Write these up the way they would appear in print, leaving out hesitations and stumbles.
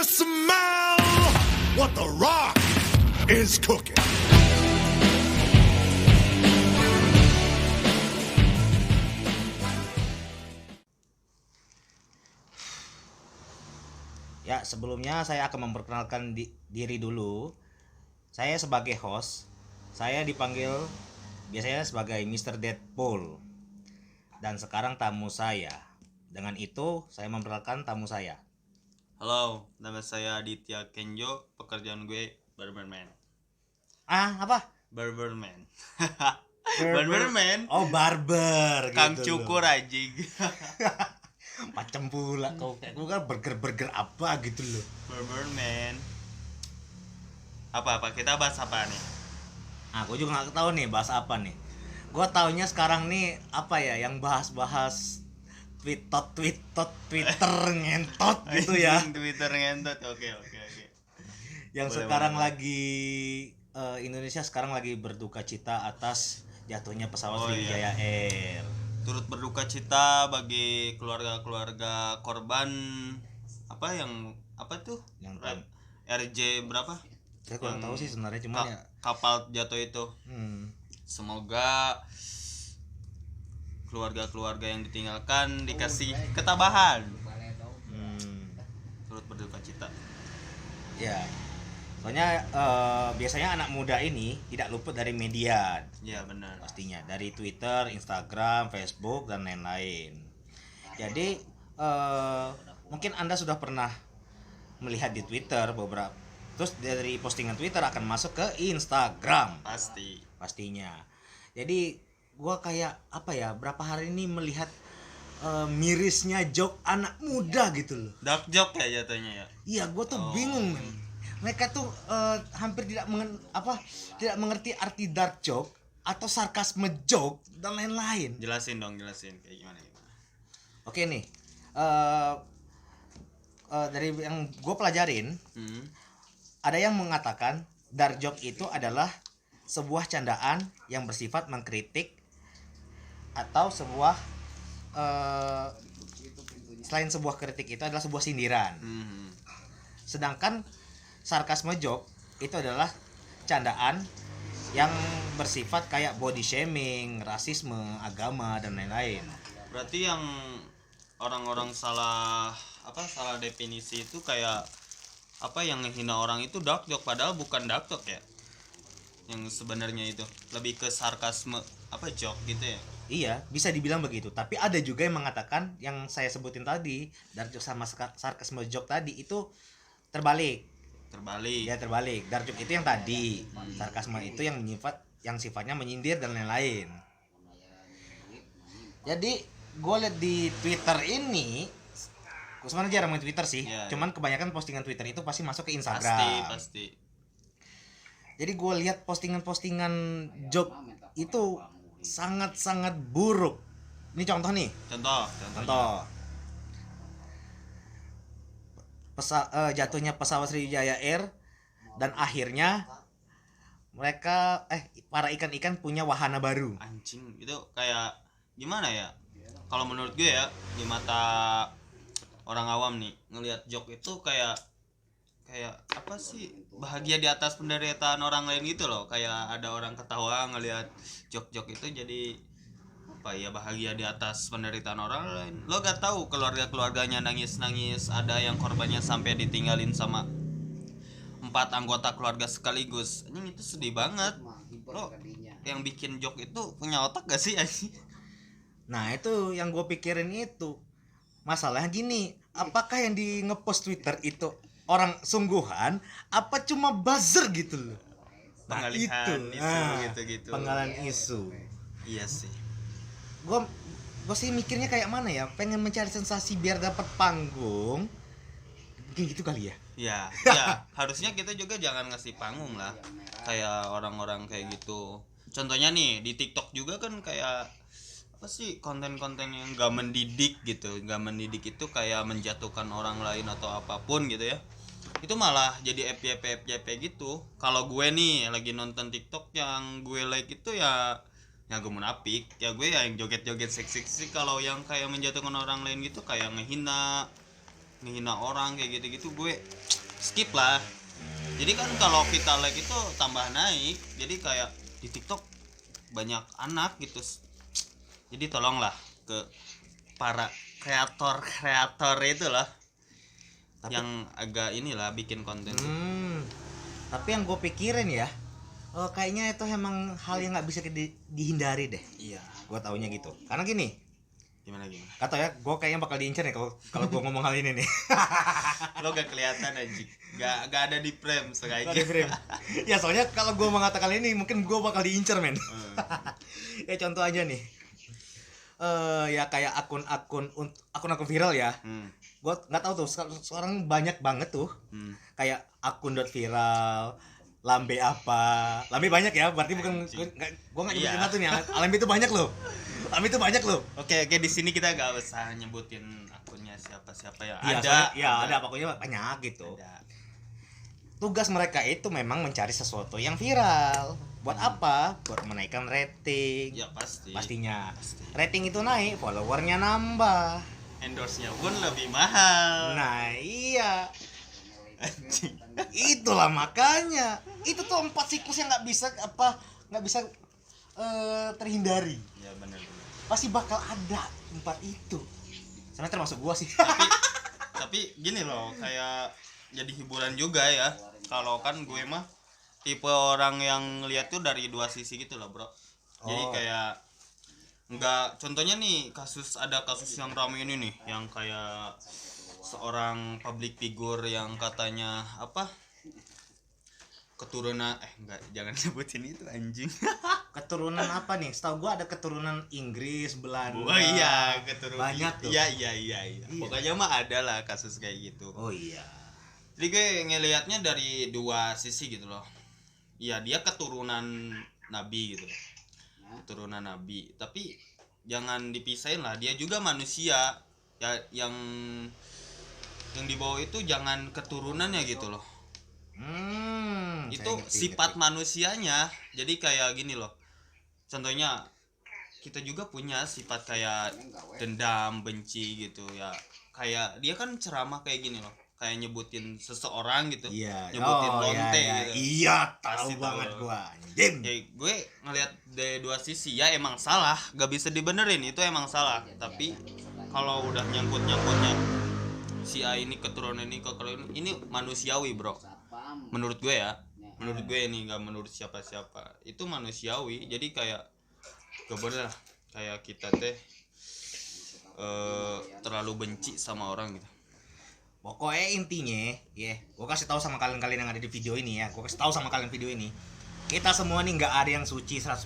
you smell what the Rock is cooking? Ya, sebelumnya saya akan memperkenalkan diri dulu. Saya sebagai host, saya dipanggil biasanya sebagai Mr. Deadpool. Dan sekarang tamu saya. Dengan itu, saya memperkenalkan tamu saya. Halo, nama saya Aditya Kenjo, pekerjaan gue Barberman. Apa? Barberman. Barber. Barberman. Oh, barber Kang gitu cukur loh. anjing. Macam pula kau kayak gue kan burger apa gitu loh. Barberman. Apa kita bahas apa nih? Gue juga nggak tahu nih bahas apa nih. Gue taunya sekarang nih apa ya yang bahas Twitter ngentot gitu ya. Anjing, Twitter ngentot. Oke. Yang Boleh, sekarang boleh. lagi Indonesia sekarang lagi berduka cita atas jatuhnya pesawat Oh, Sriwijaya Air. Turut berduka cita bagi keluarga-keluarga korban apa tuh? Yang kan RJ berapa? saya kurang tahu sih sebenarnya cuman ya. Kapal jatuh itu. Semoga keluarga-keluarga yang ditinggalkan dikasih ketabahan. Turut berduka cita. Ya. Soalnya biasanya anak muda ini tidak luput dari media. Ya benar. Pastinya dari Twitter, Instagram, Facebook dan lain-lain. Jadi mungkin Anda sudah pernah melihat di Twitter beberapa, terus dari postingan Twitter akan masuk ke Instagram pastinya. Jadi gua kayak apa ya, berapa hari ini melihat mirisnya joke anak muda gitu loh. Dark joke ya jatuhnya ya. Iya, gua tuh bingung men. Mereka tuh hampir tidak mengerti arti dark joke atau sarkasme joke dan lain-lain. Jelasin kayak gimana. Oke nih, dari yang gue pelajarin, ada yang mengatakan dark joke itu adalah sebuah candaan yang bersifat mengkritik atau sebuah selain sebuah kritik itu adalah sebuah sindiran. Sedangkan sarkasme joke itu adalah candaan yang bersifat kayak body shaming, rasisme, agama dan lain-lain. Berarti yang orang-orang salah definisi itu kayak yang ngehina orang itu dark joke, padahal bukan dark joke ya. Yang sebenarnya itu lebih ke sarkasme joke gitu ya. Iya, bisa dibilang begitu. Tapi ada juga yang mengatakan yang saya sebutin tadi, dark joke sama sarkasme joke tadi itu terbalik. Ya terbalik. Dark joke itu yang tadi, sarkasme itu yang sifatnya menyindir dan lain-lain. Jadi gue liat di Twitter ini, gue sebenarnya jarang main Twitter sih. Cuman kebanyakan postingan Twitter itu pasti masuk ke Instagram. Pasti. Jadi gue lihat postingan joke itu sangat-sangat buruk. Ini contoh nih. Contoh. Jatuhnya pesawat Sriwijaya Air dan akhirnya mereka para ikan-ikan punya wahana baru. Anjing, itu kayak gimana ya? Kalau menurut gue ya, di mata orang awam nih, ngelihat joke itu kayak apa sih? Bahagia di atas penderitaan orang lain gitu loh. Kayak ada orang ketawa ngelihat joke-joke itu, jadi bahagia di atas penderitaan orang lain. Lo gak tahu keluarga-keluarganya nangis-nangis, ada yang korbannya sampai ditinggalin sama 4 anggota keluarga sekaligus. Ini itu sedih banget. Lo yang bikin joke itu punya otak gak sih anjing? Nah, itu yang gue pikirin itu. Masalahnya gini, apakah yang di ngepost Twitter itu orang sungguhan apa cuma buzzer gitu loh? Pengalihan isu gitu. Pengalihan isu. Iya sih. Gue sih mikirnya kayak mana ya, pengen mencari sensasi biar dapat panggung, mungkin gitu kali ya. Ya harusnya kita juga jangan ngasih panggung lah kayak orang-orang kayak gitu. Contohnya nih di TikTok juga kan kayak apa sih, konten-konten yang gak mendidik gitu. Gak mendidik itu kayak menjatuhkan orang lain atau apapun gitu ya. Itu malah jadi FYP gitu. Kalau gue nih lagi nonton TikTok, yang gue like itu ya gue munafik, ya gue yang joget-joget seksi. Kalau yang kayak menjatuhkan orang lain gitu kayak ngehina, ngehina orang kayak gitu-gitu gue skip lah. Jadi kan kalau kita like itu tambah naik, jadi kayak di TikTok banyak anak gitu. Jadi tolonglah ke para kreator itulah yang agak inilah bikin konten. Tapi yang gue pikirin ya, kayaknya itu emang hal yang nggak bisa dihindari deh. Iya. Gue taunya gitu. Karena gini, Gimana? kata ya, gue kayaknya bakal diincar nih kalau gue ngomong hal ini nih. Lo gak kelihatan anjing. Gak ada di frame Nggak di frame. Ya soalnya kalau gue mengatakan ini mungkin gue bakal diincar men. Ya contoh aja nih. Ya kayak akun viral ya. Gue nggak tahu tuh sekarang banyak banget tuh kayak akun viral lambe banyak ya, berarti bukan gue nggak nyebutin satu nih. Lambe itu banyak loh. Oke, di sini kita gak usah nyebutin akunnya siapa ya. Ada pokoknya banyak gitu. Tugas mereka itu memang mencari sesuatu yang viral. Buat apa? Buat menaikkan rating. Ya Pastinya. Rating itu naik, followernya nambah. Endorse-nya pun lebih mahal. Nah iya. Itulah makanya. Itu tuh 4 siklus yang nggak bisa terhindari. Ya benar. Pasti bakal ada 4 itu. Sama termasuk gua sih. Tapi gini loh, kayak jadi hiburan juga ya. Kalau kan gue mah tipe orang yang lihat tuh dari dua sisi gitu loh, bro. Jadi kayak nggak, contohnya nih ada kasus yang ramai ini nih, yang kayak seorang public figure yang katanya keturunan jangan sebutin itu anjing. Keturunan apa nih? Setahu gua ada keturunan Inggris, Belanda. Oh iya, keturunan banyak tuh. Iya. Pokoknya mah ada lah kasus kayak gitu. Oh iya. Jadi gue ngelihatnya dari dua sisi gitu loh. Iya, dia keturunan nabi gitu. Keturunan nabi, tapi jangan dipisahin lah, dia juga manusia. Ya yang dibawa itu jangan keturunannya gitu loh. Itu sifat manusianya. Jadi kayak gini loh. Contohnya kita juga punya sifat kayak dendam, benci gitu ya. Kayak dia kan ceramah kayak gini loh. Kayak nyebutin seseorang gitu. Iya. Nyebutin lonte gitu. Iya, tahu banget gua. Anjing. Ya, gue ngelihat dari dua sisi, ya emang salah, gak bisa dibenerin, itu emang salah. Tapi kalau udah nyangkutnya si A ini keturunan ini manusiawi, bro. Menurut gue ya. Menurut gue ini gak menurut siapa-siapa. Itu manusiawi. Jadi kayak gak boleh lah kayak kita terlalu benci sama orang gitu. Pokoknya intinya, gue kasih tahu sama kalian yang ada di video ini ya. Gue kasih tahu sama kalian video ini. Kita semua nih nggak ada yang suci 100%.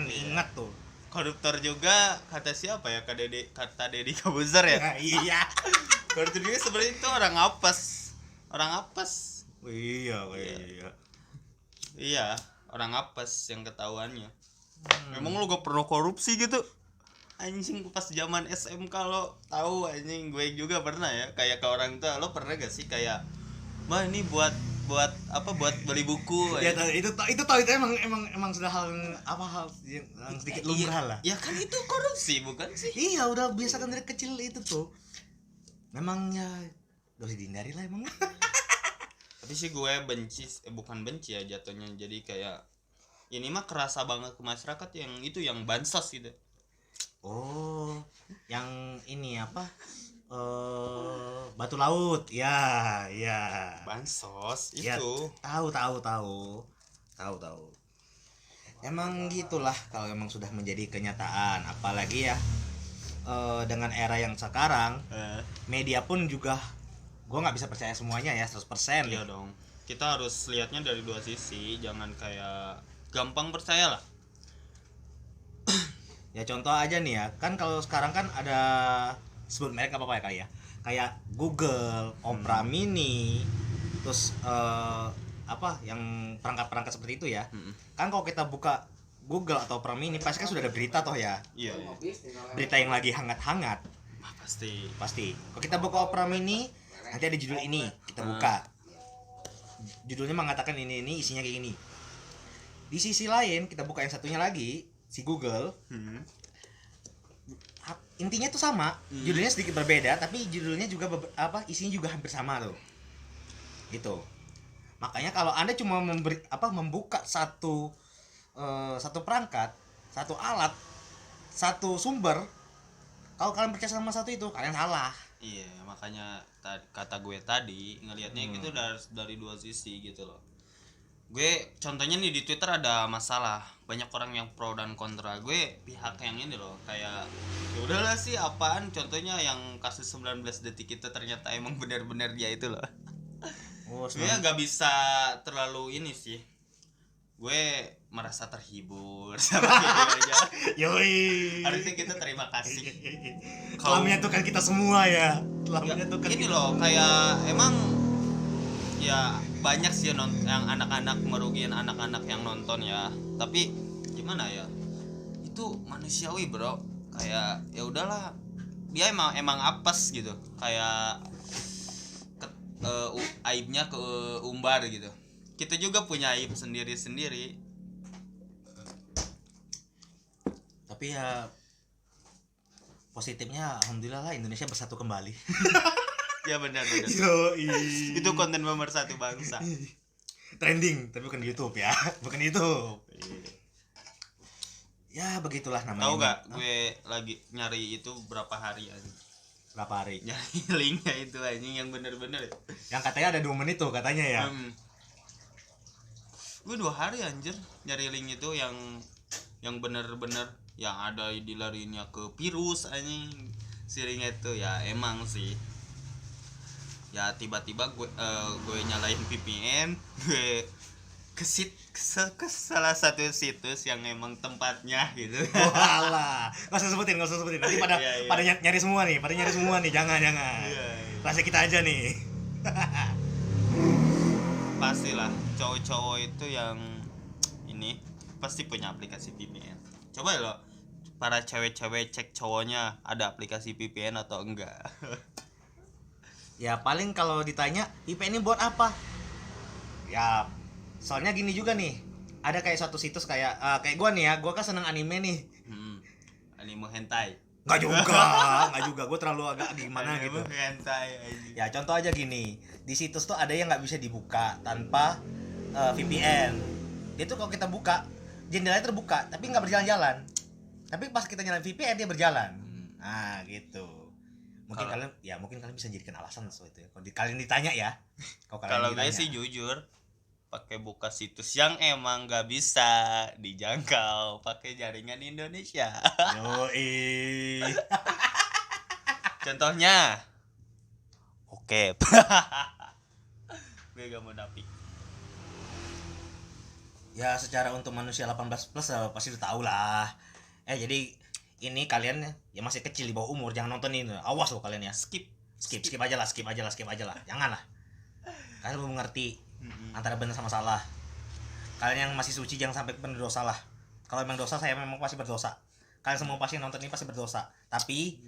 Ingat tuh. Koruptor juga kata siapa ya? Kata Deddy Kobuzer ya? Iya. Koruptor juga sebenarnya itu orang apes. Iya. Iya, orang apes yang ketahuannya. Memang lu gak pernah korupsi gitu? Anjing, pas zaman SMK lo tahu anjing, gue juga pernah ya kayak ke orang tua. Lo pernah gak sih kayak, "Ma, ini buat beli buku." Ya itu emang sudah hal yang sedikit lumrah lah. Ya kan itu korupsi bukan sih? Iya, udah biasakan dari kecil itu tuh. Memangnya gak usah dihindari lah emang. Tapi sih gue bukan benci ya jatuhnya. Jadi kayak ini mah kerasa banget ke masyarakat yang bansos gitu. Oh, yang ini batu laut. Ya. Bansos Ya, itu. tahu. Emang gitulah kalau emang sudah menjadi kenyataan, apalagi ya dengan era yang sekarang, media pun juga gue nggak bisa percaya semuanya ya 100%. Iya dong. Kita harus lihatnya dari dua sisi, jangan kayak gampang percaya lah. Ya contoh aja nih ya, kan kalau sekarang kan ada sebut merek apa ya kali ya, kayak Google, Opera Mini, terus yang perangkat-perangkat seperti itu ya. Kan kalau kita buka Google atau Opera Mini pasti kan sudah ada berita toh ya. Iya. Berita yang lagi hangat-hangat. Pasti. Kalau kita buka Opera Mini nanti ada judul ini, kita buka. Judulnya mengatakan ini isinya kayak gini. Di sisi lain kita buka yang satunya lagi, si Google. intinya tuh sama, judulnya sedikit berbeda tapi judulnya juga isinya juga hampir sama tuh. Gitu. Makanya kalau Anda cuma membuka satu perangkat, satu alat, satu sumber, kalau kalian percaya sama satu itu kalian salah. Iya, makanya kata gue tadi ngelihatnya gitu dari dua sisi gitu loh. Gue contohnya nih di Twitter ada masalah, banyak orang yang pro dan kontra. Gue pihak yang ini loh, kayak ya udahlah sih apaan, contohnya yang kasus 19 detik itu ternyata emang benar-benar dia itu loh. Gue nggak bisa terlalu ini sih. Gue merasa terhibur sama videonya. Yoi. Harusnya kita terima kasih. Telah menyatukan kita semua ya. Telah menyatukan ini kita loh semua. kayak emang ya banyak sih yang anak-anak merugikan anak-anak yang nonton ya. Tapi gimana ya? Itu manusiawi, Bro. Kayak ya udahlah. Dia emang apes gitu. Kayak aibnya keumbar gitu. Kita juga punya aib sendiri-sendiri. Tapi ya positifnya alhamdulillah lah Indonesia bersatu kembali. Ya benar. Yoi. Itu konten nomor 1 bangsa. Trending, tapi bukan di YouTube ya. Bukan di YouTube. Ya begitulah namanya. Tahu gak gue lagi nyari itu berapa hari aja. Berapa hari? Nyari linknya itu anjing yang bener-bener. Yang katanya ada 2 menit tuh katanya ya. Gue 2 hari anjir nyari link itu yang bener-bener yang ada dilarinya ke virus anjing. Siringnya itu ya emang sih. Ya tiba-tiba gue nyalain VPN, gue ke salah satu situs yang emang tempatnya gitu. Walah, nggak usah sebutin. Nanti pada Iya. pada nyari semua nih, jangan. Iya. Rahasia kita aja nih. Pastilah cowok-cowok itu yang ini pasti punya aplikasi VPN. Coba lo para cewek-cewek cek cowoknya ada aplikasi VPN atau enggak. Ya paling kalau ditanya VPN ini buat apa? Ya soalnya gini juga nih. Ada kayak suatu situs kayak gua nih ya, gua kan seneng anime nih. Anime hentai. Nggak juga. Gua terlalu agak gimana gitu. Anime hentai aja. Ya contoh aja gini, di situs tuh ada yang nggak bisa dibuka tanpa VPN. Dia tuh kalau kita buka jendelanya terbuka, tapi nggak berjalan-jalan. Tapi pas kita nyalain VPN dia berjalan. Nah gitu. Mungkin kalian bisa jadikan alasan soal itu. Kalau kalian ditanya ya. Kalau gue sih jujur pakai buka situs yang emang nggak bisa dijangkau pakai jaringan Indonesia. Yoi. Contohnya oke. Gue gak mau napik. Ya secara untuk manusia 18 plus pasti udah tahu lah. Jadi ini kalian ya masih kecil di bawah umur jangan nontonin. Awas loh kalian ya. Skip aja lah. Jangan lah. Kalian belum mengerti antara benar sama salah. Kalian yang masih suci jangan sampai berdosa lah. Kalau memang dosa saya memang pasti berdosa. Kalian semua pasti nonton ini pasti berdosa. Tapi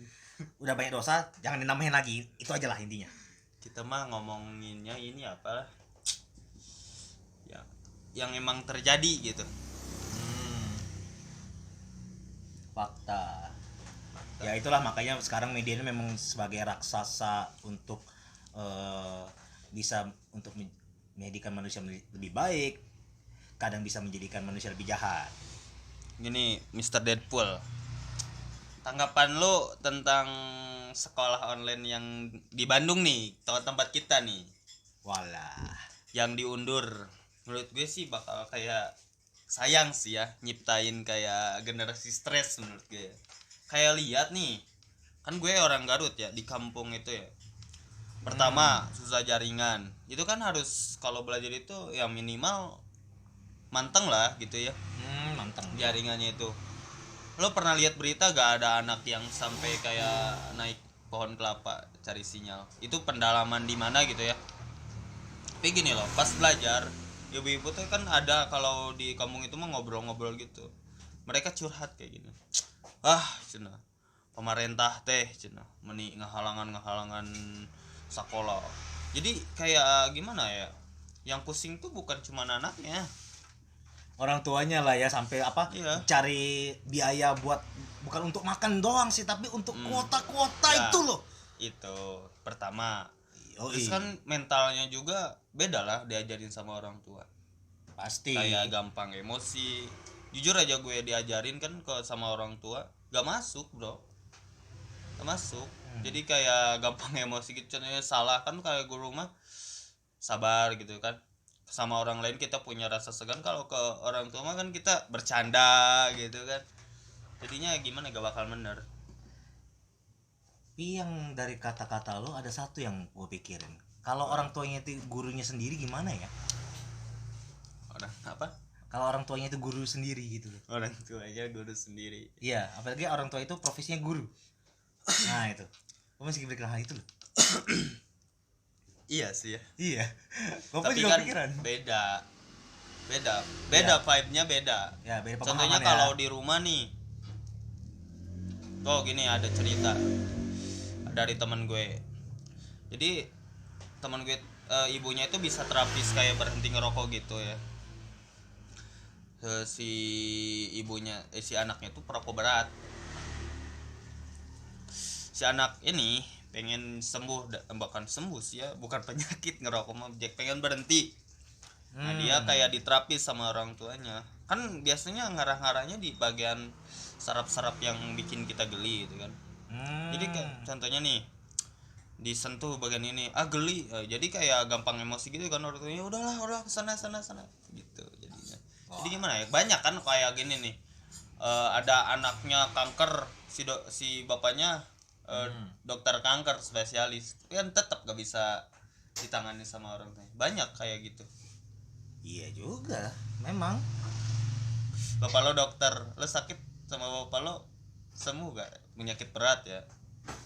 udah banyak dosa jangan dinamain lagi. Itu aja lah intinya. Kita mah ngomonginnya ini apa? Yang emang terjadi gitu. Fakta. Ya itulah makanya sekarang media ini memang sebagai raksasa untuk bisa untuk menjadikan manusia lebih baik, kadang bisa menjadikan manusia lebih jahat. Gini Mr. Deadpool, tanggapan lo tentang sekolah online yang di Bandung nih, tempat kita nih, Walah, yang diundur. Menurut gue sih bakal kayak sayang sih ya, nyiptain kayak generasi stres menurut gue. Kayak lihat nih, kan gue orang Garut ya, di kampung itu ya. Pertama susah jaringan, itu kan harus kalau belajar itu ya minimal manteng lah gitu ya. manteng Jaringannya itu. Lo pernah lihat berita gak ada anak yang sampai kayak naik pohon kelapa cari sinyal? Itu pendalaman di mana gitu ya. Tapi gini loh, pas belajar ibu-ibu tuh kan ada kalau di kampung itu mah ngobrol-ngobrol gitu. Mereka curhat kayak gini. Cenah. Pemerintah teh cenah meni ngehalangan sekolah. Jadi kayak gimana ya? Yang pusing tuh bukan cuma anaknya. orang tuanya lah ya, sampai apa Iya. cari biaya buat bukan untuk makan doang sih, tapi untuk kuota-kuota Ya, itu loh. Itu pertama. Yoi. Terus kan mentalnya juga beda lah diajarin sama orang tua. Pasti. Kayak gampang emosi. Jujur aja gue diajarin kan ke sama orang tua gak masuk, bro. Gak masuk. Jadi kayak gampang emosi gitu. Contohnya salah kan, kayak guru mah sabar gitu kan. Sama orang lain kita punya rasa segan, kalau ke orang tua mah kan kita bercanda gitu kan. Jadinya gimana, gak bakal bener. Tapi yang dari kata-kata lo ada satu yang gue pikirin. Kalau orang tuanya itu gurunya sendiri gimana ya? Orang apa? Kalau orang tuanya itu guru sendiri gitu loh. Orang tuanya guru sendiri. Iya, apalagi orang tua itu profesinya guru. Nah itu, gue masih berpikir hal itu loh. Iya sih ya. Iya. Gue Tapi juga kan pikiran. beda Iya. vibe-nya beda. Ya beda pemahaman. Contohnya ya. kalau di rumah nih, gini ada cerita dari teman gue. Jadi teman gue ibunya itu bisa terapis kayak berhenti ngerokok gitu ya. Si ibunya si anaknya itu perokok berat. Si anak ini pengen sembuh, bahkan sembuh sih ya, bukan penyakit ngerokok mah, pengen berhenti. Nah dia kayak diterapis sama orang tuanya. Kan biasanya ngarah-ngarahnya di bagian saraf-saraf yang bikin kita geli gitu kan. Jadi kayak contohnya nih, disentuh bagian ini geli. Jadi kayak gampang emosi gitu kan, orang tuanya udah sana gitu jadinya. Jadi gimana ya, banyak kan kayak gini nih, ada anaknya kanker, si bapaknya dokter kanker spesialis, kan tetap gak bisa ditangani sama orang tuanya. Banyak kayak gitu. Iya juga, memang. Bapak lo dokter, lo sakit sama bapak lo sembuh gak penyakit berat ya?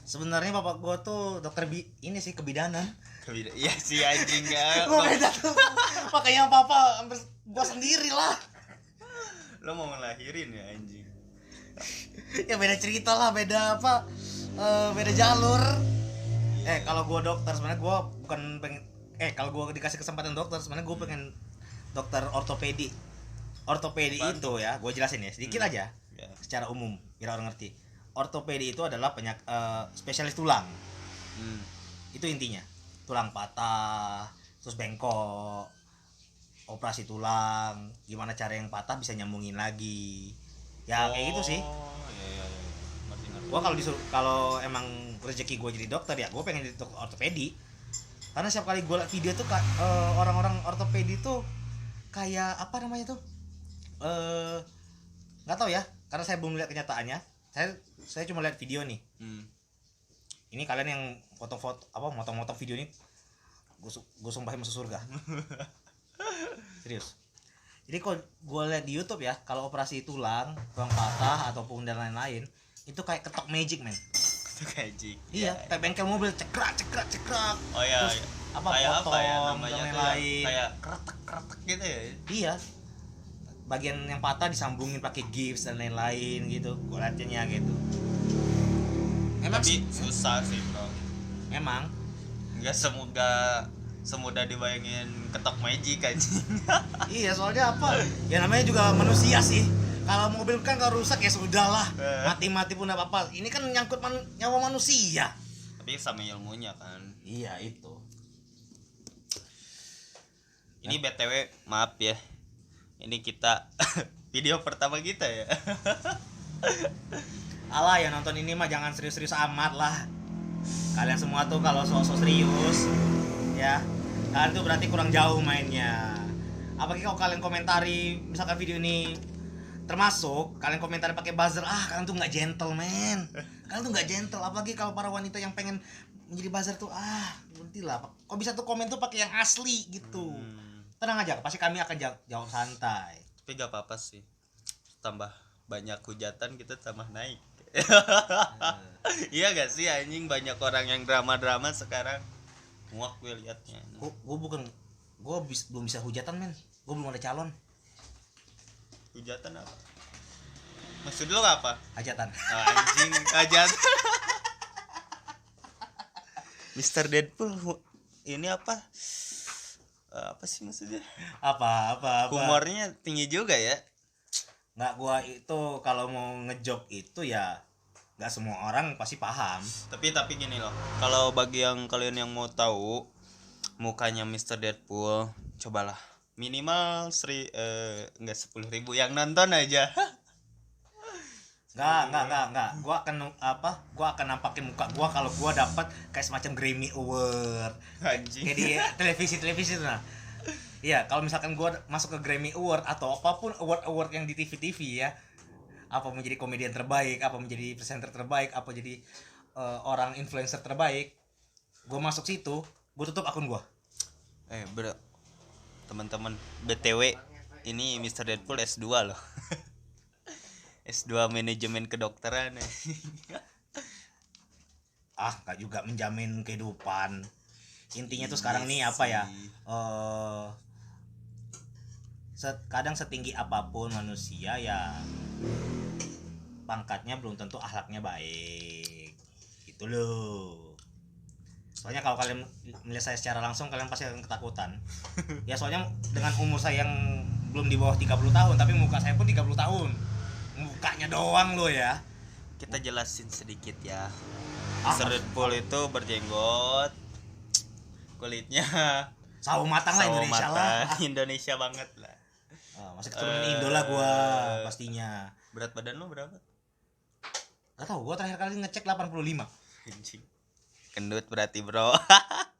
Sebenarnya bapak gua tuh dokter ini sih kebidanan. Iya sih anjing ya. Gua beda tuh. Makanya papa hampir gua sendiri lah. Lo mau ngelahirin ya anjing. Ya beda cerita lah, beda apa? Beda jalur. Kalau gua dokter sebenarnya gua bukan pengen kalau gua dikasih kesempatan dokter sebenarnya gua pengen dokter ortopedi. Ortopedi itu ya, gua jelasin ya sedikit aja. Ya. Secara umum biar orang ngerti. Ortopedi itu adalah spesialis tulang. Itu intinya. Tulang patah, terus bengkok, operasi tulang, gimana cara yang patah bisa nyambungin lagi. Ya kayak gitu sih. Iya. Ngerti. Gua kalau emang rezeki gue jadi dokter ya gue pengen jadi dokter ortopedi, karena setiap kali gue liat video tuh orang-orang ortopedi tuh kayak apa namanya tuh nggak tahu ya, karena saya belum lihat kenyataannya. Saya cuma lihat video nih. Ini kalian yang motong-motong video ini gue sumpahin masuk surga. Serius. Jadi kalau gue lihat di YouTube ya, kalau operasi tulang patah ataupun dan lain-lain itu kayak ketok magic men. Ketok magic. Iya, kayak bengkel mobil cekrak. Oh iya. Terus, Kayak potong apa ya dan namanya tuh lain-lain. kayak kretek gitu ya. Iya. Bagian yang patah disambungin pakai gips dan lain-lain gitu. Gue liatnya gitu. Tapi susah sih bro. Memang. Nggak semudah dibayangin ketok magic anjing. Iya, soalnya apa? Ya namanya juga manusia sih. Kalau mobil kan kalau rusak ya sudahlah. Mati-mati pun enggak apa-apa. Ini kan nyangkut nyawa manusia. Tapi sama ilmunya kan. Iya, itu. Ini BTW maaf ya. Ini kita video pertama kita ya. Alah, yang nonton ini mah jangan serius-serius amat lah. Kalian semua tuh kalau sok-sok serius ya, kalian tuh berarti kurang jauh mainnya. Apalagi kalau kalian komentari misalkan video ini termasuk kalian komentari pakai buzzer, kalian tuh nggak gentleman. Kalian tuh nggak gentle, apalagi kalau para wanita yang pengen menjadi buzzer tuh berhenti lah. Kok bisa tuh komen tuh pakai yang asli gitu. Tenang aja, pasti kami akan jawab santai. Tapi gak apa-apa sih. Tambah banyak hujatan kita tambah naik. Iya gak sih anjing, banyak orang yang drama-drama sekarang. Muak gue liatnya. Gue belum bisa hujatan men. Gue belum ada calon. Hujatan apa? Maksud lo apa? Hajatan. Anjing, hajatan. Mr. Deadpool ini apa? apa sih maksudnya? Apa. Humornya tinggi juga ya. Nggak, gua itu kalau mau ngejok itu ya nggak semua orang pasti paham. Tapi gini loh. Kalau bagi yang kalian yang mau tahu mukanya Mr. Deadpool, cobalah minimal enggak 10.000 yang nonton aja. Nggak. Gua akan nampakin muka gua kalau gua dapat kayak semacam Grammy Award. Anjing. Kayak di televisi itu nah. Iya, kalau misalkan gua masuk ke Grammy Award atau apapun award yang di TV-TV ya. Apa menjadi komedian terbaik, apa menjadi presenter terbaik, apa jadi orang influencer terbaik. Gua masuk situ, gua tutup akun gua. Bro. Teman-teman, BTW ini Mr. Deadpool S2 loh. S2 manajemen kedokteran. Nggak juga menjamin kehidupan. Intinya tuh sekarang nih apa ya? Kadang setinggi apapun manusia ya pangkatnya belum tentu akhlaknya baik. Gitu loh. Soalnya kalau kalian melihat saya secara langsung kalian pasti akan ketakutan. Ya soalnya dengan umur saya yang belum di bawah 30 tahun tapi muka saya pun 30 tahun. Mukanya doang loh ya. Kita jelasin sedikit ya. Mr. Deadpool itu berjenggot, kulitnya sawo matang lah Indonesia lah. Indonesia banget lah. Masih keturunan Indo lah gua pastinya. Berat badan lu berapa? Gak tau, gua terakhir kali ngecek 85. Anjing. Gendut berarti bro.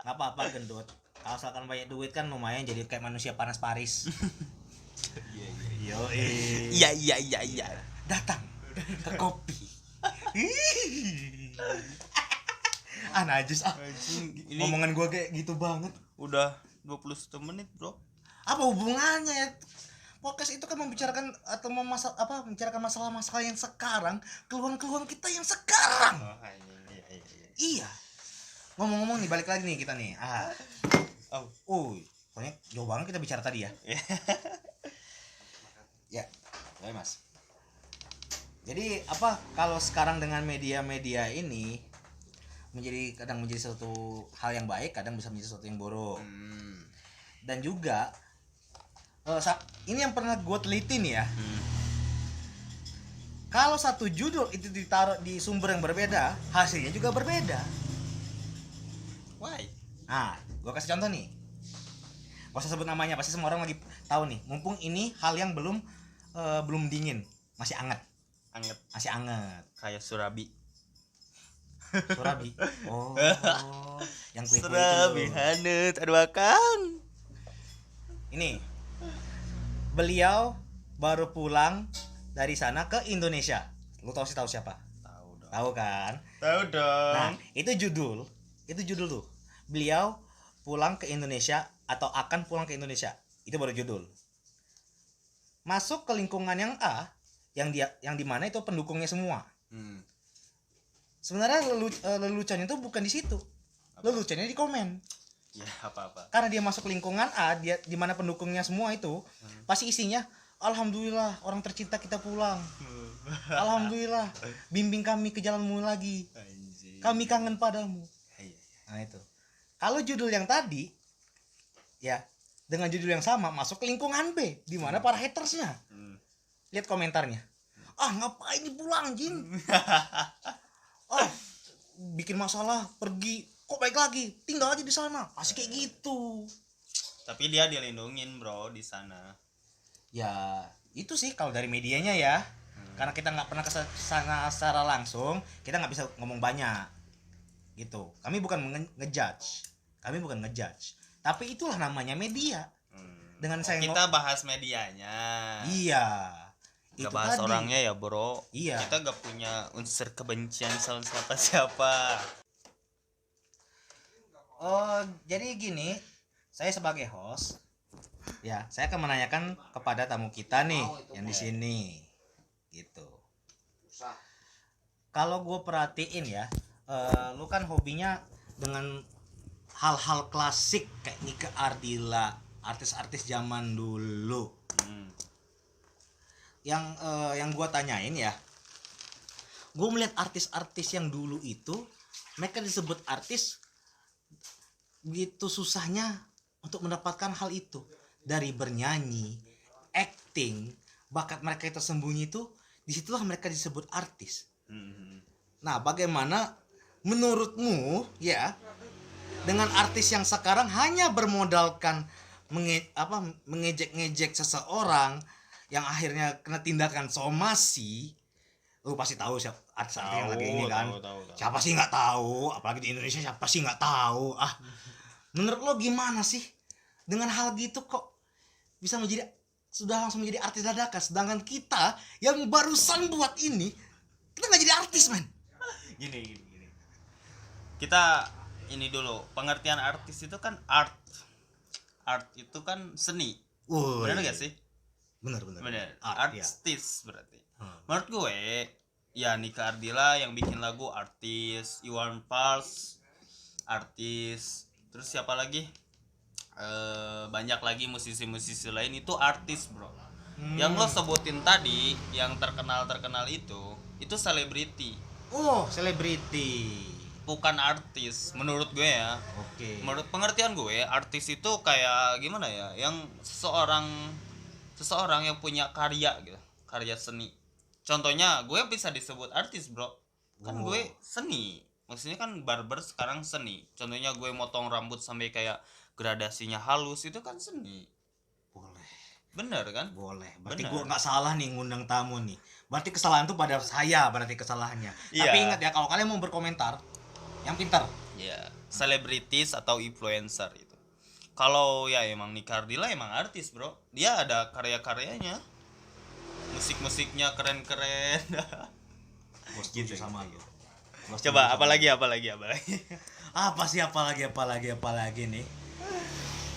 Gak apa-apa gendut. Kalau misalkan banyak duit kan lumayan jadi kayak manusia panas Paris. Iya. Datang ke kopi. Najis Ini ngomongan gua kayak gitu banget. udah 21 menit bro. Apa hubungannya ya? Podcast itu kan membicarakan atau membicarakan masalah-masalah yang sekarang, keluhan-keluhan kita yang sekarang. Iya. Ngomong-ngomong nih, balik lagi nih kita nih. Soalnya jauh banget kita bicara tadi ya. Ya, baik Mas. Jadi kalau sekarang dengan media-media ini kadang menjadi suatu hal yang baik, kadang bisa menjadi sesuatu yang buruk. Dan juga ini yang pernah gue teliti nih ya. Kalau satu judul itu ditaruh di sumber yang berbeda, hasilnya juga berbeda. Why? Gue kasih contoh nih. Gak usah sebut namanya, pasti semua orang lagi tahu nih. Mumpung ini hal yang belum dingin, masih anget. Masih anget. Kayak Surabi. Surabi. Oh, yang kue-kue Surabi itu. hanut, aduh Kang. Ini beliau baru pulang dari sana ke Indonesia. Lu tahu siapa? Tahu dong. Tahu kan? Tahu dong. Nah, itu judul tuh. Beliau pulang ke Indonesia atau akan pulang ke Indonesia. Itu baru judul. Masuk ke lingkungan yang A, yang di mana itu pendukungnya semua. Sebenarnya leluconnya itu bukan di situ. Leluconnya di komen. Ya, apa-apa. Karena dia masuk lingkungan A, dia di mana pendukungnya semua itu, pasti isinya alhamdulillah orang tercinta kita pulang. Alhamdulillah, bimbing kami ke jalanmu lagi. Kami kangen padamu. Nah itu. Kalau judul yang tadi ya dengan judul yang sama masuk ke lingkungan B di mana para hatersnya. Lihat komentarnya. Ngapain pulang anjing? Bikin masalah, pergi. Kok baik lagi? Tinggal aja di sana. Pasti kayak gitu. Tapi dia dilindungin bro di sana. Ya itu sih kalau dari medianya ya. Karena kita nggak pernah ke sana secara langsung, kita nggak bisa ngomong banyak. Gitu. Kami bukan ngejudge. Tapi itulah namanya media. Dengan saya kita bahas medianya. Iya. Gak Itu bahas tadi. orangnya ya bro. Iya. Kita gak punya unsur kebencian sama siapa. Jadi gini, saya sebagai host, ya saya akan menanyakan kepada tamu kita nih yang di sini, gitu. Kalau gue perhatiin ya, lu kan hobinya dengan hal-hal klasik kayak Nike Ardila, artis-artis zaman dulu. Yang gue tanyain ya, gue melihat artis-artis yang dulu itu, mereka disebut artis begitu susahnya untuk mendapatkan hal itu dari bernyanyi, acting, bakat mereka yang tersembunyi itu, disitulah mereka disebut artis. Nah, bagaimana menurutmu ya dengan artis yang sekarang hanya bermodalkan mengejek-ngejek seseorang yang akhirnya kena tindakan somasi? Lu pasti tahu siapa artis yang lagi ini kan? Tahu. Siapa sih nggak tahu? Apalagi di Indonesia siapa sih nggak tahu? Menurut lo gimana sih dengan hal gitu kok bisa sudah langsung menjadi artis dadakan, sedangkan kita yang barusan buat ini kita nggak jadi artis, man. Gini. Kita ini dulu, pengertian artis itu kan art itu kan seni. Benar gak sih? Bener. Artis berarti. Menurut gue ya Nika Ardila yang bikin lagu artis, Iwan Fals artis, terus siapa lagi? Banyak lagi musisi-musisi lain itu artis, bro. Yang lo sebutin tadi yang terkenal itu selebriti. Oh, selebriti. Bukan artis menurut gue ya. Oke. Menurut pengertian gue, artis itu kayak gimana ya? Yang seseorang yang punya karya gitu, karya seni. Contohnya gue bisa disebut artis, bro. Kan gue seni. Maksudnya kan barber sekarang seni. Contohnya gue motong rambut sampai kayak gradasinya halus, itu kan seni. Boleh. Bener kan? Boleh. Berarti Bener. gue nggak salah nih ngundang tamu nih. Berarti kesalahan tuh pada saya, berarti kesalahannya. Iya. Tapi ingat ya, kalau kalian mau berkomentar yang pintar. Ya, selebritis atau influencer itu. Kalau ya emang Nika Ardila emang artis, bro. Dia ada karya-karyanya. Musik-musiknya keren-keren. Bos gitu sama gitu. Coba apalagi. Apa lagi nih?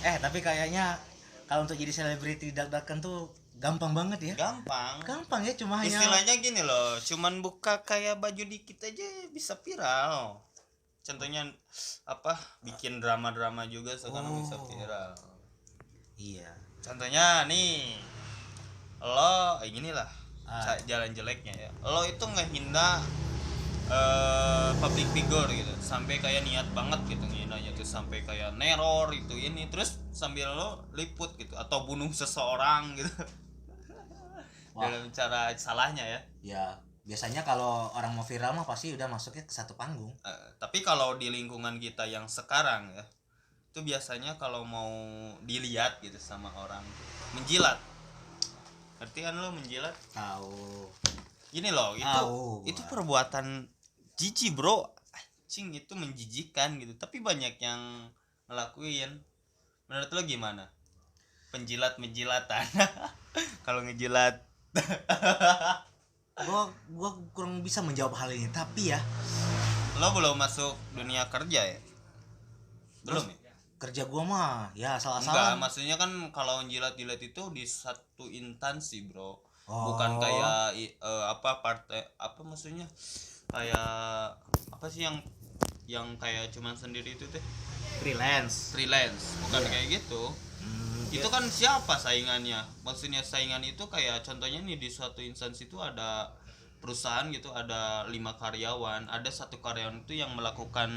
Tapi kayaknya kalau untuk jadi selebriti dadakan tuh gampang banget ya. Gampang ya, cuma hanya istilahnya gini loh, cuman buka kayak baju dikit aja bisa viral. Contohnya apa, bikin drama-drama juga sekarang bisa viral. Iya. Contohnya nih, lo ginilah jalan jeleknya ya, lo itu ngehina public figure gitu, sampai kayak niat banget gitu ngehinanya tuh, sampai kayak neror itu ini, terus sambil lo liput gitu atau bunuh seseorang gitu. Dalam cara salahnya ya. Ya, biasanya kalau orang mau viral mah pasti udah masuknya ke satu panggung. Tapi kalau di lingkungan kita yang sekarang ya, itu biasanya kalau mau dilihat gitu sama orang, menjilat. Ngerti kan lo menjilat? Tahu. Gini loh, itu perbuatan jijik, bro. Anjing, itu menjijikkan gitu. Tapi banyak yang ngelakuin. Menurut lo gimana? Penjilat-menjilatan. Kalau ngejilat. Gua kurang bisa menjawab hal ini, tapi ya, Lo belum masuk dunia kerja ya? Belum ya? kerja gua mah ya Enggak, salah-salah. maksudnya kan kalau jilat-jilat itu di satu instansi, bro. Oh. Bukan kayak partai apa maksudnya? Kayak apa sih yang kayak cuman sendiri itu teh? Freelance. Bukan Iya. kayak gitu. Itu kan siapa saingannya? Maksudnya saingan itu kayak contohnya nih, di suatu instansi itu ada perusahaan gitu, ada 5 karyawan, ada satu karyawan itu yang melakukan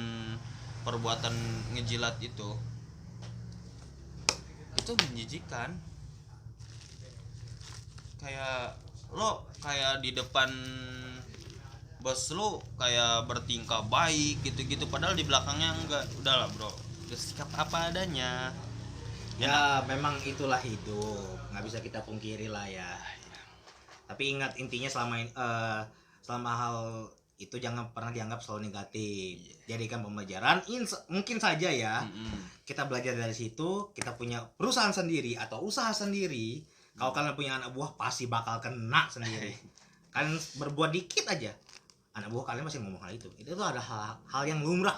perbuatan ngejilat itu menjijikan. Kayak lo kayak di depan bos lo kayak bertingkah baik gitu-gitu, padahal di belakangnya enggak. Udahlah, bro, bersikap apa adanya. Ya memang itulah hidup, nggak bisa kita pungkiri lah ya. Tapi ingat, intinya selama hal itu jangan pernah dianggap selalu negatif. Jadikan pembelajaran. Mungkin saja ya, kita belajar dari situ, kita punya perusahaan sendiri atau usaha sendiri. Kalau kalian punya anak buah pasti bakal kena sendiri. Kalian berbuat dikit aja, anak buah kalian masih ngomong hal itu. Itu tuh ada hal yang lumrah.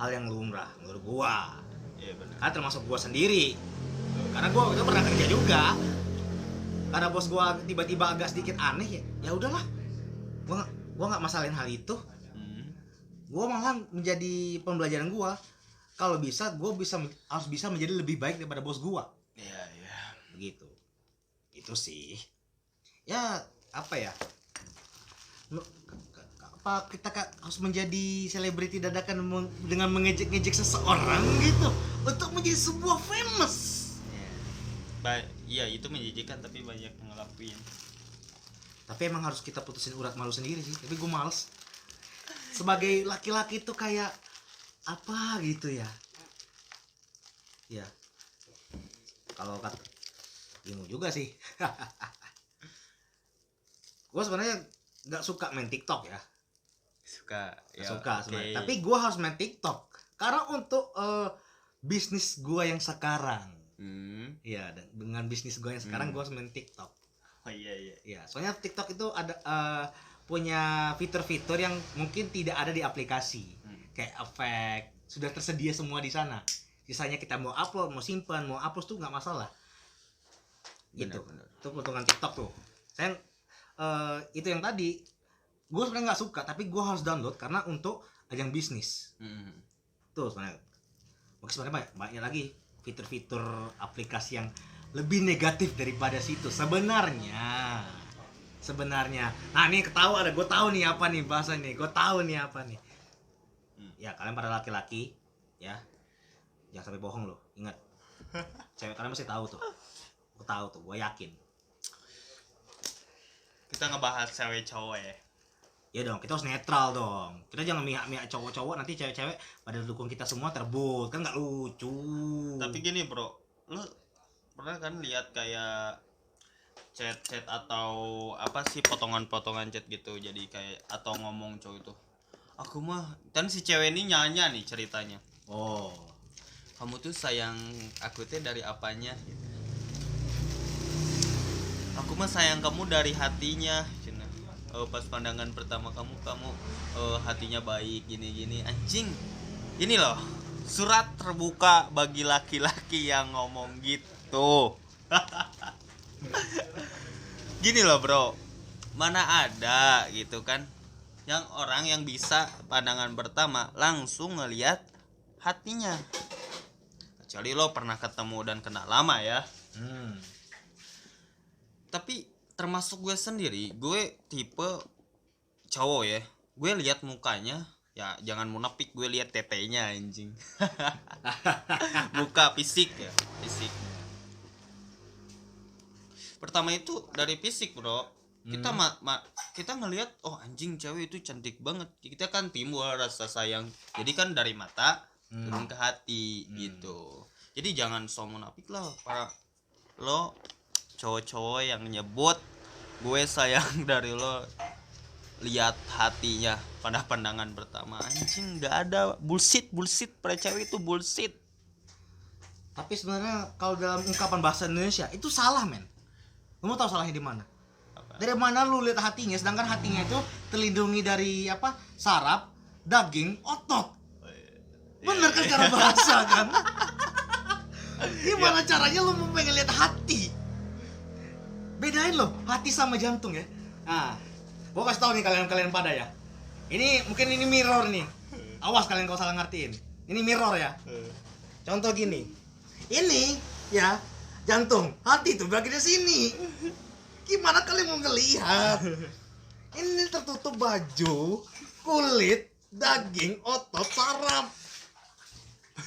Hal yang lumrah menurut gua. Iya benar. Kan termasuk gua sendiri. Karena gua itu pernah kerja juga. Karena bos gua tiba-tiba agak sedikit aneh, ya udahlah. Gua nggak masalahin hal itu. Gua malah menjadi pembelajaran gua. Kalau bisa, harus bisa menjadi lebih baik daripada bos gua. Iya. Begitu. Itu sih. Ya apa ya? apa kita harus menjadi selebriti dadakan dengan mengejek-ngejek seseorang gitu untuk menjadi sebuah famous? Iya itu menjijikan tapi banyak yang ngelakuin. Tapi emang harus kita putusin urat malu sendiri sih. Tapi gue males. Sebagai laki-laki tuh kayak apa gitu ya. Ya. Kalau kata bingung juga sih. Gue sebenarnya nggak suka main TikTok ya. Suka Sebenarnya. Tapi gue harus main TikTok karena untuk bisnis gue yang sekarang. Iya, dengan bisnis gue yang sekarang gue harus main TikTok. Oh iya. Iya, soalnya TikTok itu ada punya fitur-fitur yang mungkin tidak ada di aplikasi. Kayak efek sudah tersedia semua di sana. Sisanya kita mau upload, mau simpan, mau hapus tuh nggak masalah. Gitu. Benar. Itu keuntungan TikTok tuh. Saya itu yang tadi gue sebenarnya nggak suka, tapi gue harus download karena untuk ajang bisnis. Tuh sebenarnya. Mungkin sebenarnya banyak lagi fitur-fitur aplikasi yang lebih negatif daripada situ sebenarnya. Nah nih ketawa ada, gue tahu nih apa nih bahasa nih, ya kalian para laki-laki ya jangan sampai bohong loh, ingat cewek kalian pasti tahu tuh, gue yakin. Kita ngebahas cewek cowok ya. Ya dong, kita harus netral dong. Kita jangan mihak-mihak cowok-cowok, nanti cewek-cewek pada dukung kita semua terbut, kan nggak lucu. Tapi gini bro, lu pernah kan lihat kayak chat atau apa sih potongan-potongan chat gitu, jadi kayak atau ngomong cowok itu, aku mah kan si cewek ini nyanyi nih ceritanya. Oh, Kamu tuh sayang aku teh dari apanya? Aku mah sayang kamu dari hatinya. Pas pandangan pertama kamu hatinya baik gini anjing. Ini loh surat terbuka bagi laki-laki yang ngomong gitu. Gini loh bro, mana ada gitu kan yang orang yang bisa pandangan pertama langsung ngelihat hatinya, kecuali lo pernah ketemu dan kenal lama ya. Tapi termasuk gue sendiri, gue tipe cowok ya, gue lihat mukanya ya jangan munafik, gue lihat tetenya anjing. Muka fisik ya, fisik. Pertama itu dari fisik bro, kita kita ngelihat oh anjing cewek itu cantik banget, kita kan timbul rasa sayang, jadi kan dari mata turun ke hati gitu. Jadi jangan so munafik lah para lo cowok-cowok yang nyebut gue sayang dari lo, lihat hatinya pada pandangan pertama. Anjing, nggak ada, bullshit pada cewek itu bullshit. tapi sebenarnya kalau dalam ungkapan bahasa Indonesia itu salah men. Lu mau tahu salahnya di mana? Dari mana lu lihat hatinya, sedangkan hatinya itu terlindungi dari apa? Saraf, daging, otot. Bener kan cara bahasa kan? Gimana caranya lu mau pengen lihat hati? Bedain loh hati sama jantung ya. Nah, gua kasih tahu nih kalian pada ya. Ini mungkin ini mirror nih. Awas kalian kalau salah ngertiin. Ini mirror ya. Contoh gini. Ini ya jantung, hati tuh bagian sini. Gimana kalian mau ngelihat? Ini tertutup baju, kulit, daging, otot, saraf.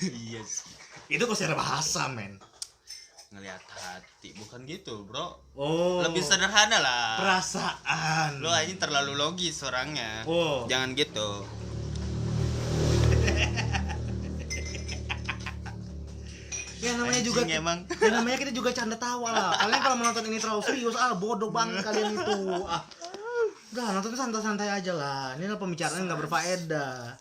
Iya sih. Itu kok secara bahasa men. Ngelihat hati bukan gitu bro. Oh, lebih sederhana lah, perasaan. lo aja terlalu logis orangnya. Jangan gitu. Ya namanya juga emang. Ya namanya kita juga canda tawa lah. Kalian kalau menonton ini terlalu serius, bodoh banget kalian itu. Udah nonton santai-santai aja lah. Ini pembicaraan nggak berfaedah.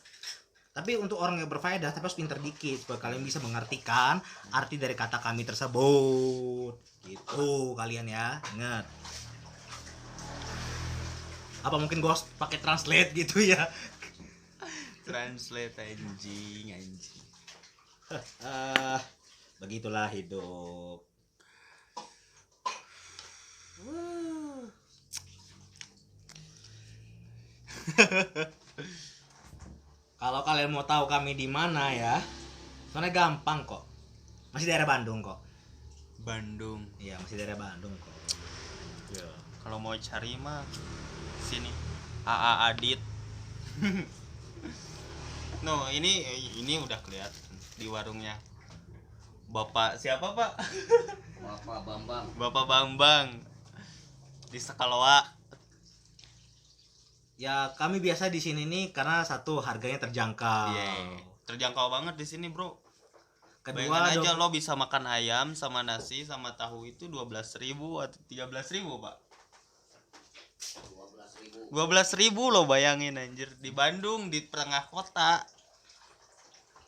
Tapi untuk orang yang berfaedah, tapi harus pinter dikit supaya kalian bisa mengartikan arti dari kata kami tersebut. Gitu kalian ya, ingat. Apa mungkin gue harus pakai translate gitu ya? Translate anjing. Begitulah hidup. Kalau kalian mau tahu kami di mana ya, soalnya gampang kok. Masih daerah Bandung kok. Bandung. Iya, masih daerah Bandung kok. Kalau mau cari mah sini AA Adit. No, ini udah kelihatan di warungnya. Bapak siapa, Pak? Bapak Bambang di Sekaloa. Ya kami biasa di sini nih karena satu harganya terjangkau. Iya. Terjangkau banget di sini, Bro. Kedua Bayangin aja lo bisa makan ayam sama nasi sama tahu itu 12.000 atau 13.000, Pak. 12.000 lo bayangin anjir di Bandung di tengah kota.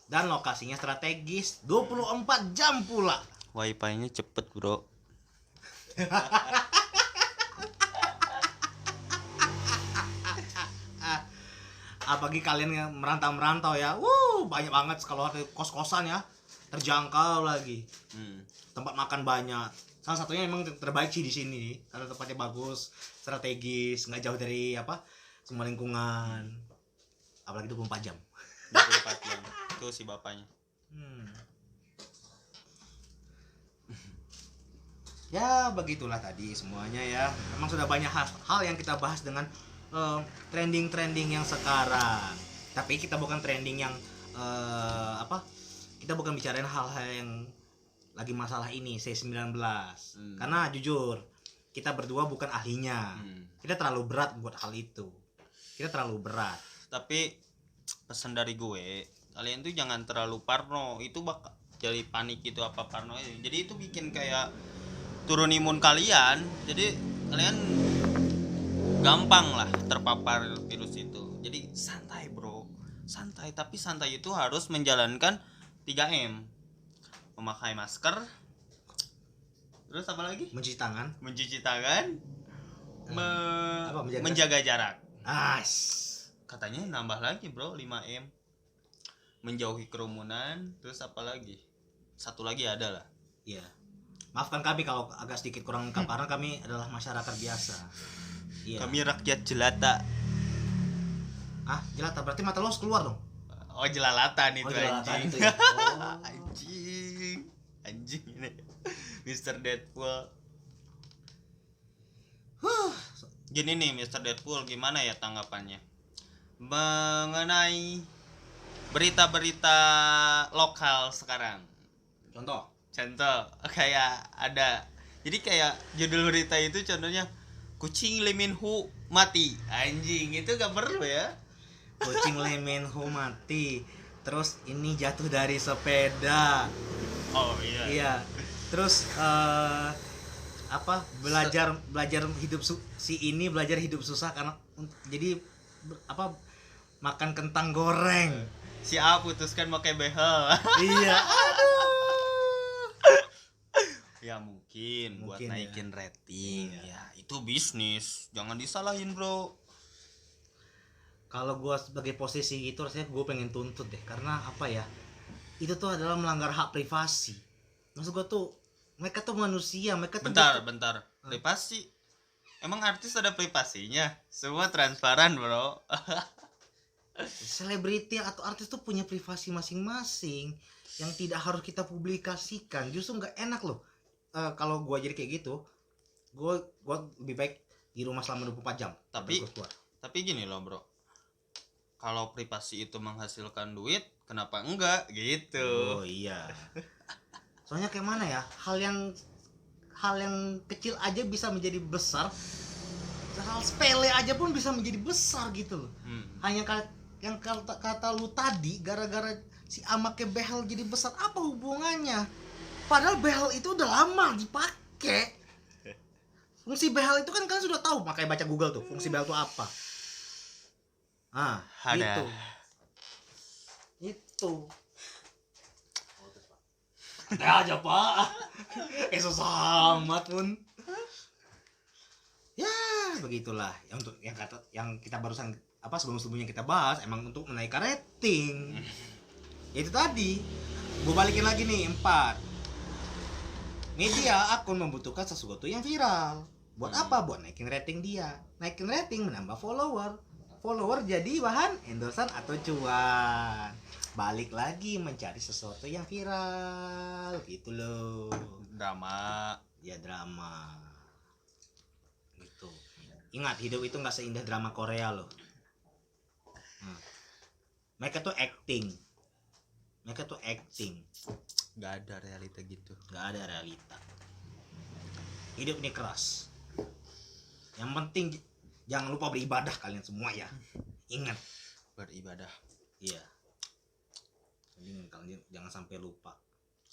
dan lokasinya strategis 24 jam pula. Wifi-nya cepet, Bro. Apalagi kalian yang merantau ya. Banyak banget kalau kos-kosan ya. Terjangkau lagi. Tempat makan banyak. Salah satunya emang terbaik sih di sini karena tempatnya bagus, strategis, nggak jauh dari semua lingkungan. Apalagi 24 jam. 24 jam. Itu si bapaknya. Ya begitulah tadi semuanya ya. Memang sudah banyak hal yang kita bahas dengan trending yang sekarang. Tapi kita bukan trending yang kita bukan bicarain hal-hal yang lagi masalah ini C19. Karena jujur kita berdua bukan ahlinya. Kita terlalu berat buat hal itu. Kita terlalu berat. Tapi pesan dari gue, kalian tuh jangan terlalu parno. Itu bakal jadi panik itu apa parno. Jadi itu bikin kayak turun imun kalian. Jadi kalian gampang lah terpapar virus itu. Jadi santai, Bro. Santai, tapi santai itu harus menjalankan 3M. Memakai masker. Terus apa lagi? Mencuci tangan. Menjaga jarak. Katanya Katanya nambah lagi, Bro, 5M. Menjauhi kerumunan. Terus apa lagi? Satu lagi ada lah. Iya. Maafkan kami kalau agak sedikit kurang lengkap karena kami adalah masyarakat biasa. Iya. Kami rakyat jelata. Jelata berarti mata lo harus keluar dong. Oh, jelalatan itu Jelalatan anjing. itu ya. Anjing ini. Mr. Deadpool. Gini nih Mr. Deadpool, gimana ya tanggapannya mengenai berita-berita lokal sekarang? Contoh Kayak ada, jadi kayak judul berita itu contohnya kucing Lee Min Ho mati. Anjing, itu gak perlu ya. kucing Lee Min Ho mati. Terus ini jatuh dari sepeda. Oh iya. Iya. Terus belajar hidup belajar hidup susah karena jadi makan kentang goreng. Si A putuskan pakai behel. Iya. Ya mungkin buat ya. naikin rating. Iya. Ya itu bisnis, jangan disalahin, Bro. Kalau gue sebagai posisi gitu rasanya gue pengen tuntut deh karena itu tuh adalah melanggar hak privasi. Maksud gue tuh mereka tuh manusia, mereka tuh Bentar. Privasi. Emang artis ada privasinya? Semua transparan, Bro. Selebriti atau artis tuh punya privasi masing-masing yang tidak harus kita publikasikan. Justru nggak enak loh. Kalau gue jadi kayak gitu, gue lebih baik di rumah selama 24 jam. Tapi gini loh, Bro. Kalau privasi itu menghasilkan duit, kenapa enggak gitu? Oh iya. Soalnya kayak mana ya? Hal yang kecil aja bisa menjadi besar. Hal sepele aja pun bisa menjadi besar gitu loh. Hanya yang kata lu tadi, gara-gara si Amake behel jadi besar, apa hubungannya? Padahal behel itu udah lama dipakai. Fungsi behel itu kan kalian sudah tahu, makanya baca Google tuh fungsi behel itu apa. Ada. Itu. Ada aja, Pak. Susah amat pun. Ya, begitulah. Yang kita barusan sebelum-sebelumnya kita bahas emang untuk menaikkan rating. Itu tadi. Gue balikin lagi nih 4. Media akun membutuhkan sesuatu yang viral. Buat apa? Buat naikin rating dia. Naikin rating menambah follower. Follower jadi bahan endorsan atau cuan. Balik lagi mencari sesuatu yang viral. Gitu loh. Drama. Ya drama. Gitu. Ingat, hidup itu nggak seindah drama Korea loh. Mereka tuh acting. Nggak ada realita gitu. Nggak ada realita. Hidup ini keras. Yang penting jangan lupa beribadah kalian semua ya. Ingat Beribadah. iya. Jadi kalian jangan sampai lupa.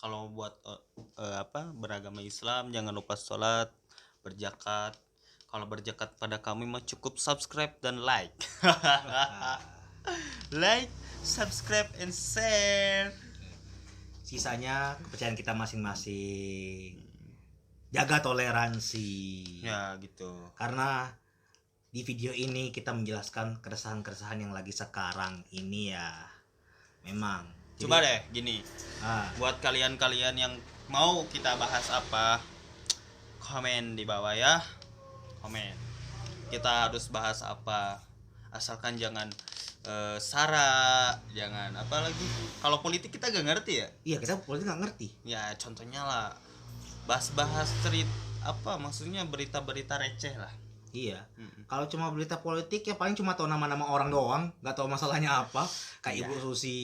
Kalau buat beragama Islam jangan lupa sholat, berzakat. Kalau berzakat pada kami mah cukup subscribe dan like. Like, subscribe, and share. Sisanya kepercayaan kita masing-masing. Jaga toleransi. Ya gitu. Karena di video ini kita menjelaskan keresahan-keresahan yang lagi sekarang ini ya. Memang. Coba deh gini. Ah, Buat kalian-kalian yang mau kita bahas apa, komen di bawah ya. Komen. Kita harus bahas apa. Asalkan jangan sara, jangan apa lagi. Kalau politik kita gak ngerti ya. iya kita politik nggak ngerti. Ya contohnya lah bahas-bahas maksudnya berita-berita receh lah. Iya. Kalau cuma berita politik ya paling cuma tahu nama-nama orang doang, nggak tahu masalahnya apa. Kayak Iya. Ibu Susi,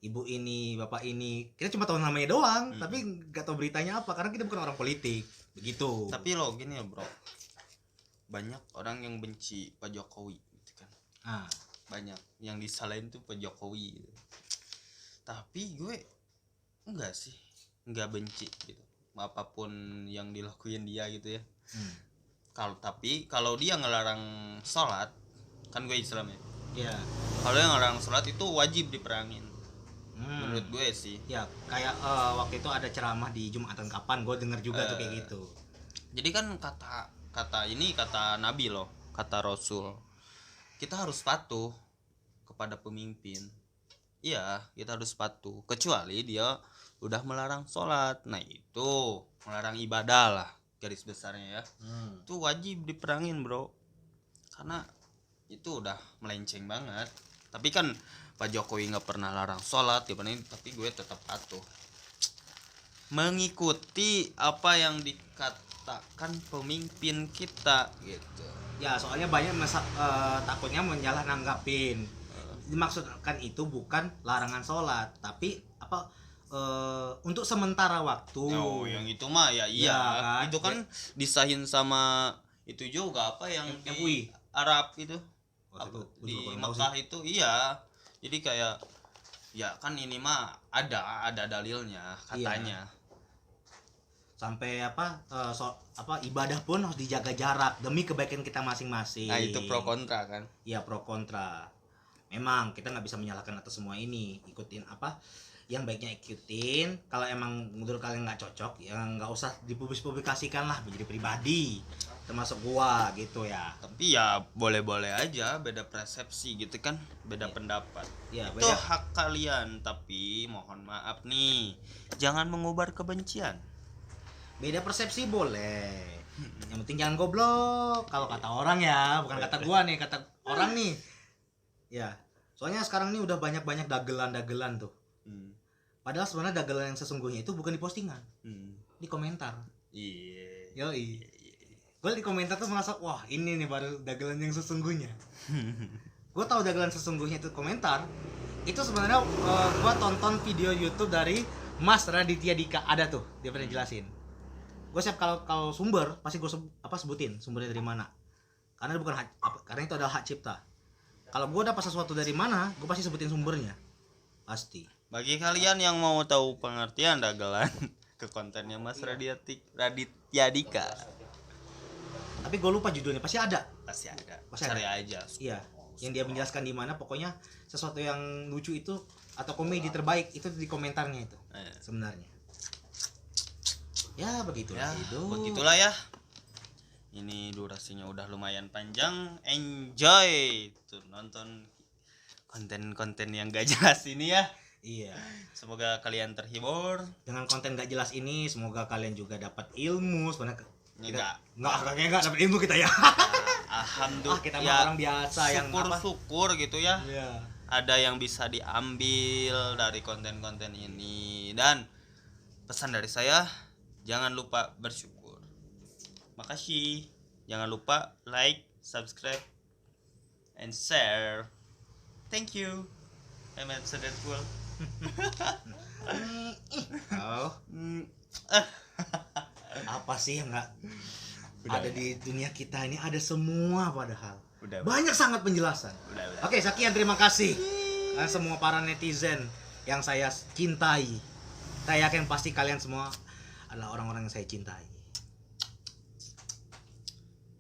ibu ini, bapak ini. Kita cuma tahu namanya doang, tapi nggak tahu beritanya apa karena kita bukan orang politik. Begitu. Tapi lo gini ya bro, banyak orang yang benci Pak Jokowi gitu kan. Ah, Banyak yang disalahin tuh Pak Jokowi gitu. Tapi gue enggak sih, enggak benci gitu apapun yang dilakuin dia gitu ya. Kalau dia ngelarang sholat, kan gue Islam ya, iya. kalau yang ngelarang sholat itu wajib diperangin menurut Hmm. gue sih. Ya kayak waktu itu ada ceramah di Jumatan kapan, gue denger juga tuh kayak gitu. Jadi kan kata Nabi loh, kata Rasul, kita harus patuh kepada pemimpin. Iya, kita harus patuh. Kecuali dia udah melarang sholat, nah itu melarang ibadah lah garis besarnya ya. Itu wajib diperangin bro, karena itu udah melenceng banget. Tapi kan Pak Jokowi nggak pernah larang sholat, tapi gue tetap patuh, mengikuti apa yang dikatakan pemimpin kita gitu. Ya soalnya banyak takutnya menyalah nanggapin. Dimaksudkan itu bukan larangan sholat, tapi apa untuk sementara waktu. Oh, yang itu mah ya iya, Ya, kan? itu kan disahin sama itu juga apa yang di MUI. Arab itu, Waktu itu, gua di juga kurang tahu Mekah itu iya. Jadi kayak ya kan ini mah ada dalilnya katanya. Sampai ibadah pun harus dijaga jarak demi kebaikan kita masing-masing. Nah itu pro kontra kan. Iya, pro kontra. Memang kita nggak bisa menyalahkan atas semua ini. Ikutin apa yang baiknya ikutin. Kalau emang menurut kalian nggak cocok, ya nggak usah dipublikasikan lah menjadi pribadi, termasuk gua gitu ya. Tapi ya boleh-boleh aja, beda persepsi gitu kan, beda pendapat. Iya, Itu beda. hak kalian, tapi mohon maaf nih, jangan mengubar kebencian. Beda persepsi boleh. Yang penting jangan goblok. Kalau kata orang ya, bukan kata gua nih, kata orang nih. Ya, soalnya sekarang nih udah banyak-banyak dagelan-dagelan tuh. Padahal sebenarnya dagelan yang sesungguhnya itu bukan di postingan, di komentar. Iya. Yoi. Gue di komentar tuh merasa, wah ini nih baru dagelan yang sesungguhnya. Gue tahu dagelan sesungguhnya itu komentar. Itu sebenarnya gue tonton video YouTube dari Mas Raditya Dika, ada tuh dia pernah jelasin. Gue siap kalau sumber pasti gue sebutin sumbernya dari mana. Karena bukan karena itu adalah hak cipta. Kalau gue dapat sesuatu dari mana, gue pasti sebutin sumbernya. Pasti. Bagi kalian yang mau tahu pengertian dagelan, ke kontennya Mas Raditya Dika. Tapi gue lupa judulnya, pasti ada. Pasti ada. Pasti Cari ada. aja. Iya, yang dia menjelaskan di mana, pokoknya sesuatu yang lucu itu atau komedi terbaik itu di komentarnya itu sebenarnya. Ya begitulah Ya, hidup. begitulah ya. Ini durasinya udah lumayan panjang. Enjoy tuh nonton konten-konten yang gak jelas ini ya. Iya. Semoga kalian terhibur. Dengan konten gak jelas ini, semoga kalian juga dapat ilmu. Sebenarnya Enggak. enggak dapat ilmu kita ya. Alhamdulillah. Kita mah orang biasa yang syukur gitu ya. Iya. Ada yang bisa diambil dari konten-konten ini, dan pesan dari saya, jangan lupa bersyukur. Makasih. Jangan lupa like, subscribe, and share. Thank you. I'm so grateful. Oh, apa sih yang nggak ada di dunia kita ini? Ada semua padahal. Udah. Banyak sangat penjelasan. Udah. Oke, sekian, terima kasih kalian semua para netizen yang saya cintai. Saya yakin pasti kalian semua adalah orang-orang yang saya cintai.